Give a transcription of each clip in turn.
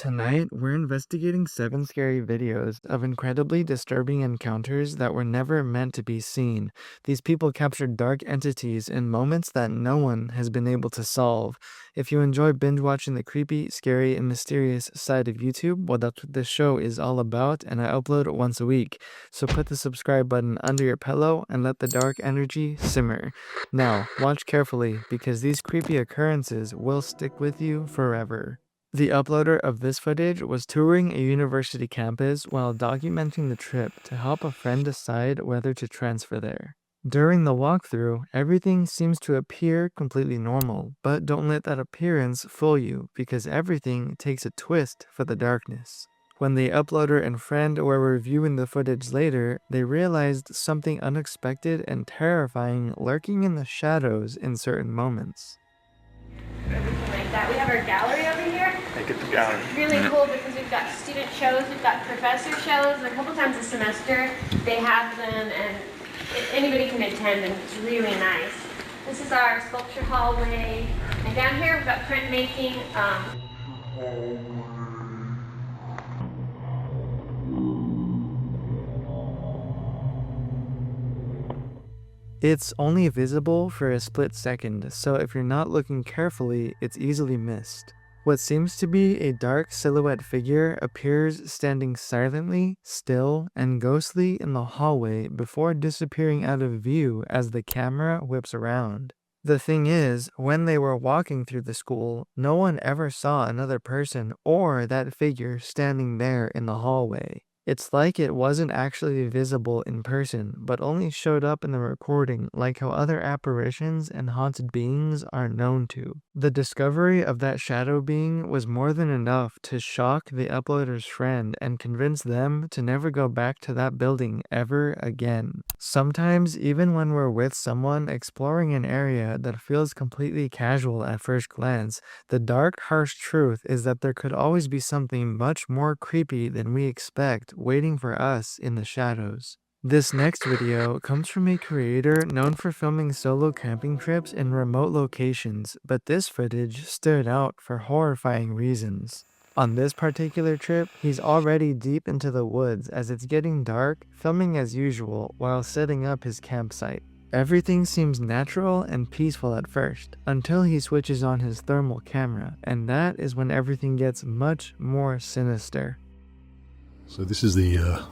Tonight, we're investigating 7 scary videos of incredibly disturbing encounters that were never meant to be seen. These people captured dark entities in moments that no one has been able to solve. If you enjoy binge watching the creepy, scary, and mysterious side of YouTube, well, that's what this show is all about, and I upload once a week. So put the subscribe button under your pillow and let the dark energy simmer. Now, watch carefully because these creepy occurrences will stick with you forever. The uploader of this footage was touring a university campus while documenting the trip to help a friend decide whether to transfer there. During the walkthrough, everything seems to appear completely normal, but don't let that appearance fool you because everything takes a twist for the darkness. When the uploader and friend were reviewing the footage later, they realized something unexpected and terrifying lurking in the shadows in certain moments. Everything like that. We have our gallery over here. Make it the gallery. Really cool because we've got student shows, we've got professor shows. A couple times a semester they have them, and anybody can attend, and it's really nice. This is our sculpture hallway, and down here we've got printmaking. It's only visible for a split second, so if you're not looking carefully, it's easily missed. What seems to be a dark silhouette figure appears standing silently, still, and ghostly in the hallway before disappearing out of view as the camera whips around. The thing is, when they were walking through the school, no one ever saw another person or that figure standing there in the hallway. It's like it wasn't actually visible in person, but only showed up in the recording, like how other apparitions and haunted beings are known to. The discovery of that shadow being was more than enough to shock the uploader's friend and convince them to never go back to that building ever again. Sometimes, even when we're with someone exploring an area that feels completely casual at first glance, the dark, harsh truth is that there could always be something much more creepy than we expect waiting for us in the shadows. This next video comes from a creator known for filming solo camping trips in remote locations, but this footage stood out for horrifying reasons. On this particular trip, he's already deep into the woods as it's getting dark, filming as usual while setting up his campsite. Everything seems natural and peaceful at first, until he switches on his thermal camera, and that is when everything gets much more sinister. So this is the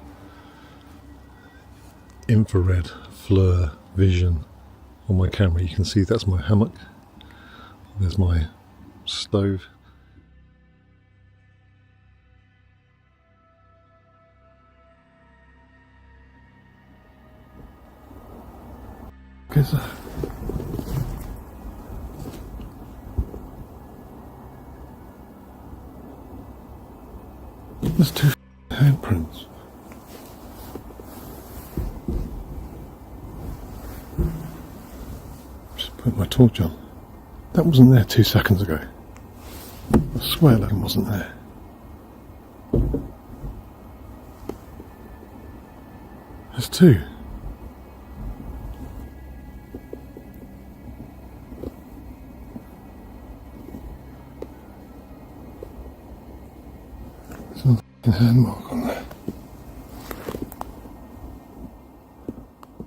infrared FLIR vision on my camera. You can see that's my hammock. There's my stove. There's two handprints. Just put my torch on. That wasn't there 2 seconds ago. I swear that wasn't there. There's two. There's a hand mark on there.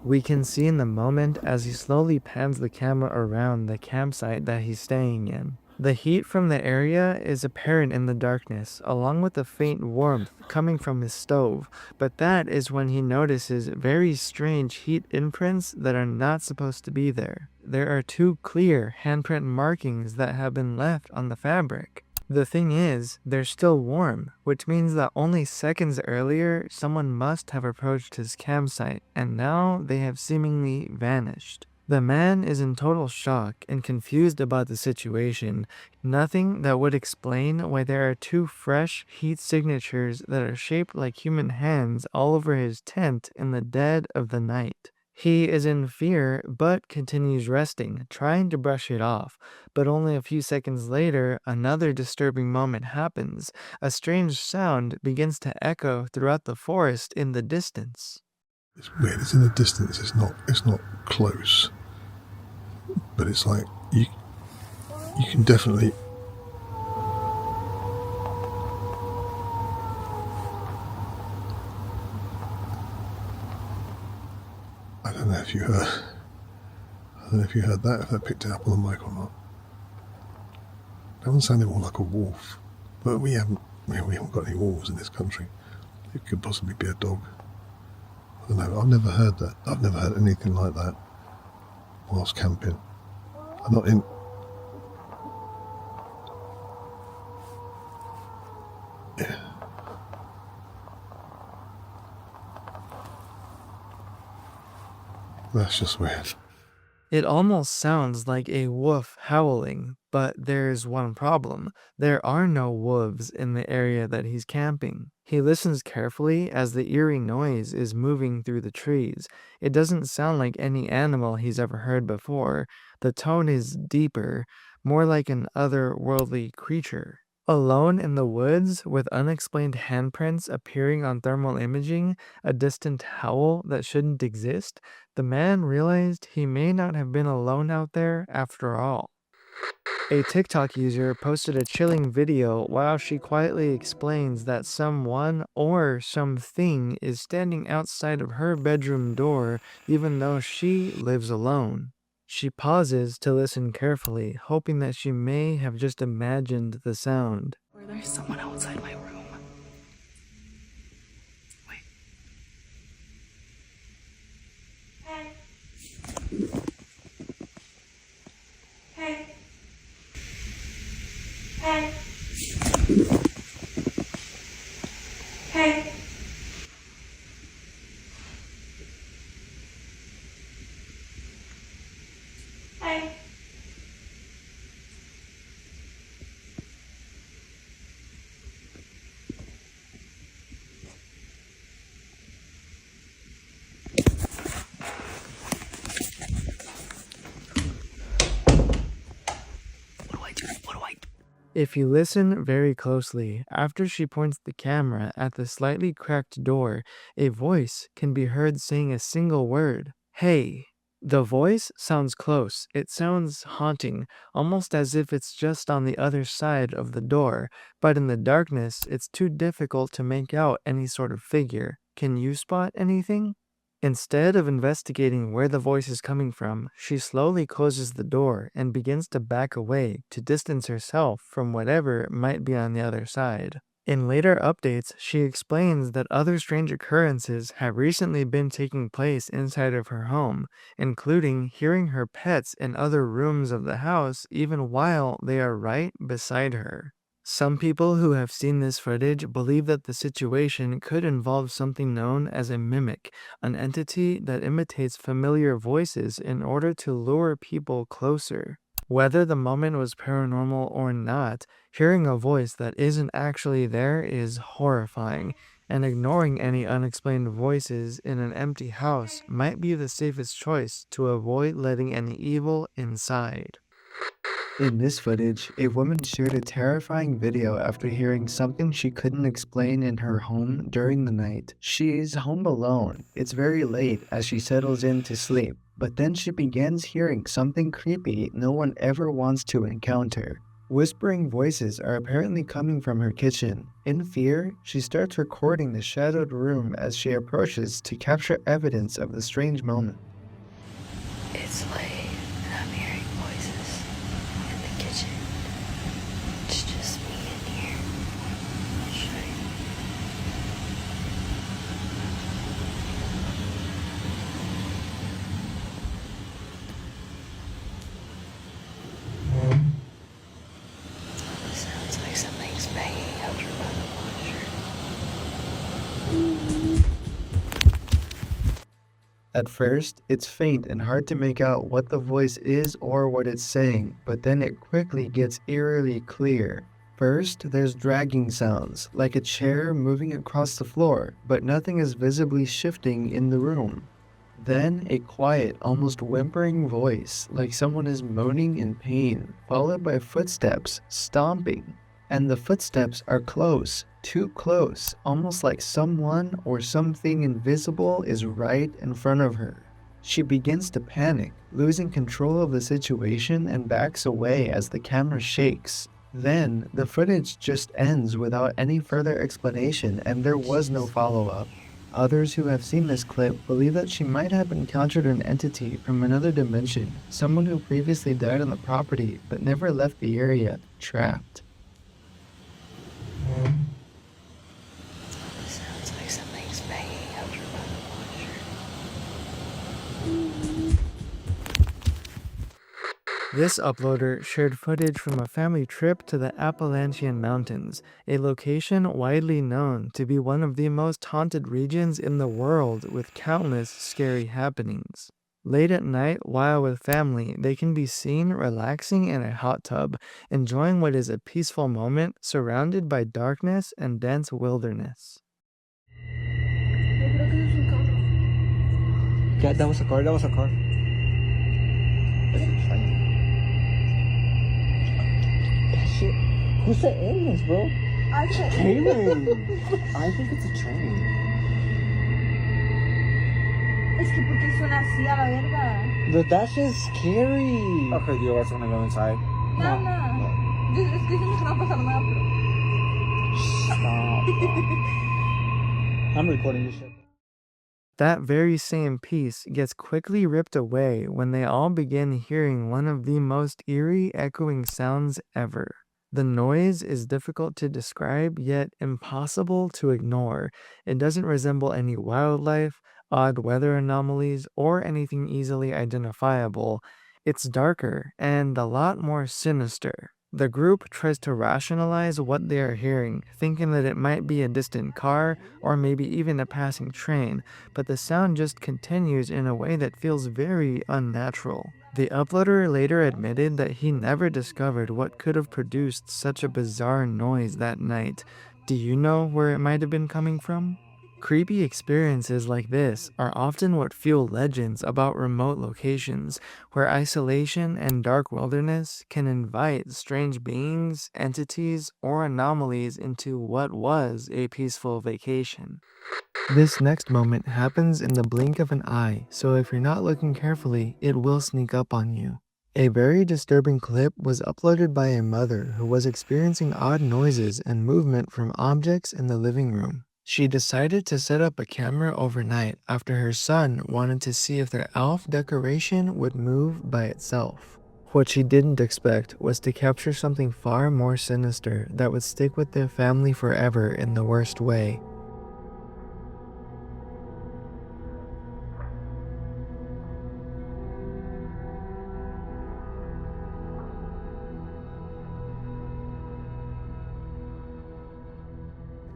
We can see in the moment as he slowly pans the camera around the campsite that he's staying in. The heat from the area is apparent in the darkness, along with the faint warmth coming from his stove, but that is when he notices very strange heat imprints that are not supposed to be there. There are 2 clear handprint markings that have been left on the fabric. The thing is, they're still warm, which means that only seconds earlier someone must have approached his campsite, and now they have seemingly vanished. The man is in total shock and confused about the situation. Nothing that would explain why there are 2 fresh heat signatures that are shaped like human hands all over his tent in the dead of the night. He is in fear, but continues resting, trying to brush it off. But only a few seconds later, another disturbing moment happens. A strange sound begins to echo throughout the forest in the distance. It's weird. It's in the distance. It's not close, but it's like you can definitely I don't know if you heard. I don't know if you heard that. If that picked it up on the mic or not. It doesn't sound more like a wolf, but we haven't got any wolves in this country. It could possibly be a dog. I don't know. I've never heard that. I've never heard anything like that whilst camping. I'm not in. Yeah. That's just weird. It almost sounds like a wolf howling, but there's one problem. There are no wolves in the area that he's camping. He listens carefully as the eerie noise is moving through the trees. It doesn't sound like any animal he's ever heard before. The tone is deeper, more like an otherworldly creature. Alone in the woods, with unexplained handprints appearing on thermal imaging, a distant howl that shouldn't exist, the man realized he may not have been alone out there after all. A TikTok user posted a chilling video while she quietly explains that someone or something is standing outside of her bedroom door even though she lives alone. She pauses to listen carefully, hoping that she may have just imagined the sound. Or there's someone outside my room. Wait. Hey. Hey. Hey. Hey. Hey. What do I do? If you listen very closely, after she points the camera at the slightly cracked door, a voice can be heard saying a single word, "Hey." The voice sounds close. It sounds haunting, almost as if it's just on the other side of the door, but in the darkness, it's too difficult to make out any sort of figure. Can you spot anything? Instead of investigating where the voice is coming from, she slowly closes the door and begins to back away to distance herself from whatever might be on the other side. In later updates, she explains that other strange occurrences have recently been taking place inside of her home, including hearing her pets in other rooms of the house even while they are right beside her. Some people who have seen this footage believe that the situation could involve something known as a mimic, an entity that imitates familiar voices in order to lure people closer. Whether the moment was paranormal or not, hearing a voice that isn't actually there is horrifying, and ignoring any unexplained voices in an empty house might be the safest choice to avoid letting any evil inside. In this footage, a woman shared a terrifying video after hearing something she couldn't explain in her home during the night. She is home alone. It's very late as she settles in to sleep, but then she begins hearing something creepy no one ever wants to encounter. Whispering voices are apparently coming from her kitchen. In fear, she starts recording the shadowed room as she approaches to capture evidence of the strange moment. It's late and I'm hearing voices in the kitchen. It's just me in here. I'll show you. It sounds like something's banging over by the washer. At first, it's faint and hard to make out what the voice is or what it's saying, but then it quickly gets eerily clear. First, there's dragging sounds, like a chair moving across the floor, but nothing is visibly shifting in the room. Then, a quiet, almost whimpering voice, like someone is moaning in pain, followed by footsteps, stomping. And the footsteps are close, too close, almost like someone or something invisible is right in front of her. She begins to panic, losing control of the situation and backs away as the camera shakes. Then, the footage just ends without any further explanation and there was no follow-up. Others who have seen this clip believe that she might have encountered an entity from another dimension, someone who previously died on the property but never left the area, trapped. Sounds like something's banging over by the washer. This uploader shared footage from a family trip to the Appalachian Mountains, a location widely known to be one of the most haunted regions in the world with countless scary happenings. Late at night, while with family, they can be seen relaxing in a hot tub, enjoying what is a peaceful moment surrounded by darkness and dense wilderness. Yeah, that was a car. That was a car. Shit. Who's the aliens, bro? Aliens. I think it's a train. Es que porque suena así a la verga. But that's just scary. Okay, do you guys want to go inside? No, no. Es que dicen que no va a pasar nada, pero. Stop. I'm recording this shit. That very same piece gets quickly ripped away when they all begin hearing one of the most eerie echoing sounds ever. The noise is difficult to describe, yet impossible to ignore. It doesn't resemble any wildlife, odd weather anomalies, or anything easily identifiable. It's darker and a lot more sinister. The group tries to rationalize what they are hearing, thinking that it might be a distant car or maybe even a passing train, but the sound just continues in a way that feels very unnatural. The uploader later admitted that he never discovered what could have produced such a bizarre noise that night. Do you know where it might have been coming from? Creepy experiences like this are often what fuel legends about remote locations, where isolation and dark wilderness can invite strange beings, entities, or anomalies into what was a peaceful vacation. This next moment happens in the blink of an eye, so if you're not looking carefully, it will sneak up on you. A very disturbing clip was uploaded by a mother who was experiencing odd noises and movement from objects in the living room. She decided to set up a camera overnight after her son wanted to see if their elf decoration would move by itself. What she didn't expect was to capture something far more sinister that would stick with their family forever in the worst way.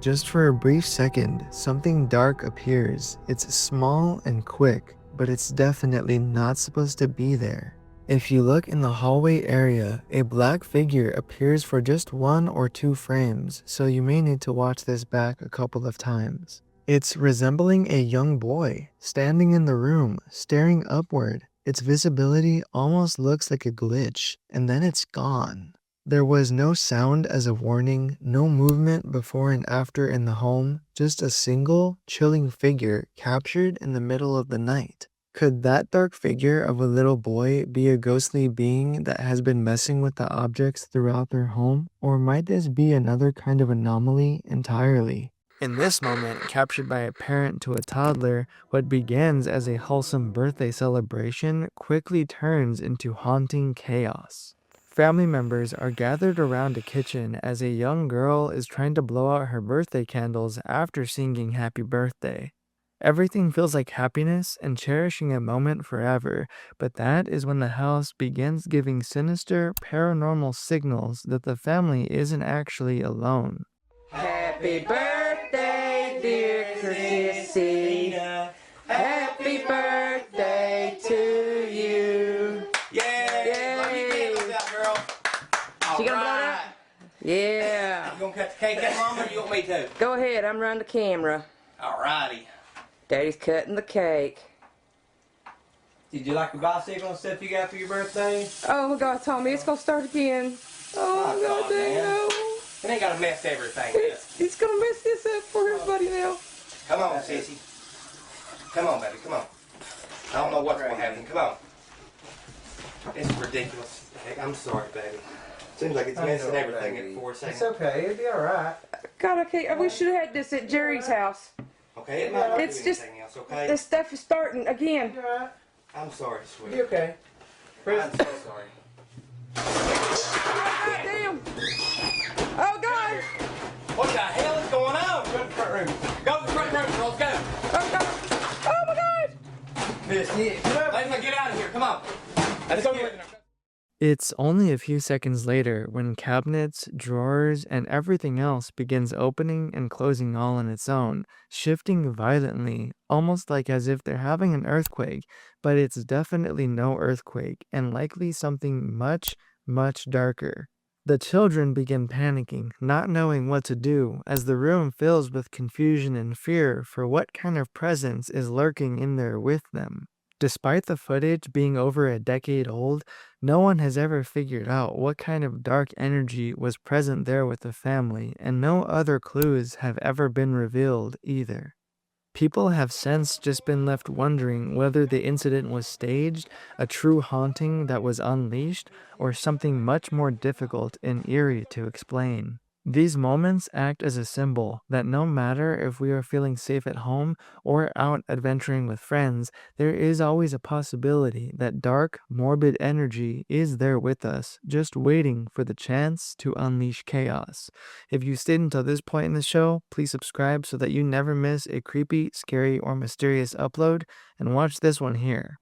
Just for a brief second, something dark appears. It's small and quick, but it's definitely not supposed to be there. If you look in the hallway area, a black figure appears for just 1 or 2 frames, so you may need to watch this back a couple of times. It's resembling a young boy, standing in the room, staring upward. Its visibility almost looks like a glitch, and then it's gone. There was no sound as a warning, no movement before and after in the home, just a single, chilling figure captured in the middle of the night. Could that dark figure of a little boy be a ghostly being that has been messing with the objects throughout their home? Or might this be another kind of anomaly entirely? In this moment, captured by a parent to a toddler, what begins as a wholesome birthday celebration quickly turns into haunting chaos. Family members are gathered around a kitchen as a young girl is trying to blow out her birthday candles after singing Happy Birthday. Everything feels like happiness and cherishing a moment forever, but that is when the house begins giving sinister, paranormal signals that the family isn't actually alone. Happy birthday, dear Christina. Happy birthday to you. Yay! Blow out, girl. She gonna blow it out? Yeah. You gonna cut the cake up, Mama, or you want me to? Go ahead, I'm running the camera. Alrighty. Daddy's cutting the cake. Did you like the bicycle and stuff you got for your birthday? Oh my God, Tommy, it's gonna start again. Oh my God, dang no. It ain't gotta mess everything up. It's gonna mess this up for everybody now. Come on, sissy. Come on, baby, come on. I don't know what's gonna happen. Come on. It's ridiculous. Heck, I'm sorry, baby. Seems like it's messing everything up for a second. It's okay. It'll be alright. God, we should have had this at Jerry's house. Okay? It might not It's do just anything else, okay? this stuff is starting again. I'm sorry, sweetie. You okay? I'm so sorry. God damn! Oh God! What the hell is going on? Go to the front room. Go to the front room, girls. Go. Oh God! Oh my God! Miss, get over. Ladies, get out of here. Come on. Let's go. It's only a few seconds later when cabinets, drawers, and everything else begins opening and closing all on its own, shifting violently, almost like as if they're having an earthquake, but it's definitely no earthquake, and likely something much, much darker. The children begin panicking, not knowing what to do, as the room fills with confusion and fear for what kind of presence is lurking in there with them. Despite the footage being over a decade old, no one has ever figured out what kind of dark energy was present there with the family, and no other clues have ever been revealed either. People have since just been left wondering whether the incident was staged, a true haunting that was unleashed, or something much more difficult and eerie to explain. These moments act as a symbol that no matter if we are feeling safe at home or out adventuring with friends, there is always a possibility that dark, morbid energy is there with us, just waiting for the chance to unleash chaos. If you stayed until this point in the show, please subscribe so that you never miss a creepy, scary, or mysterious upload, and watch this one here.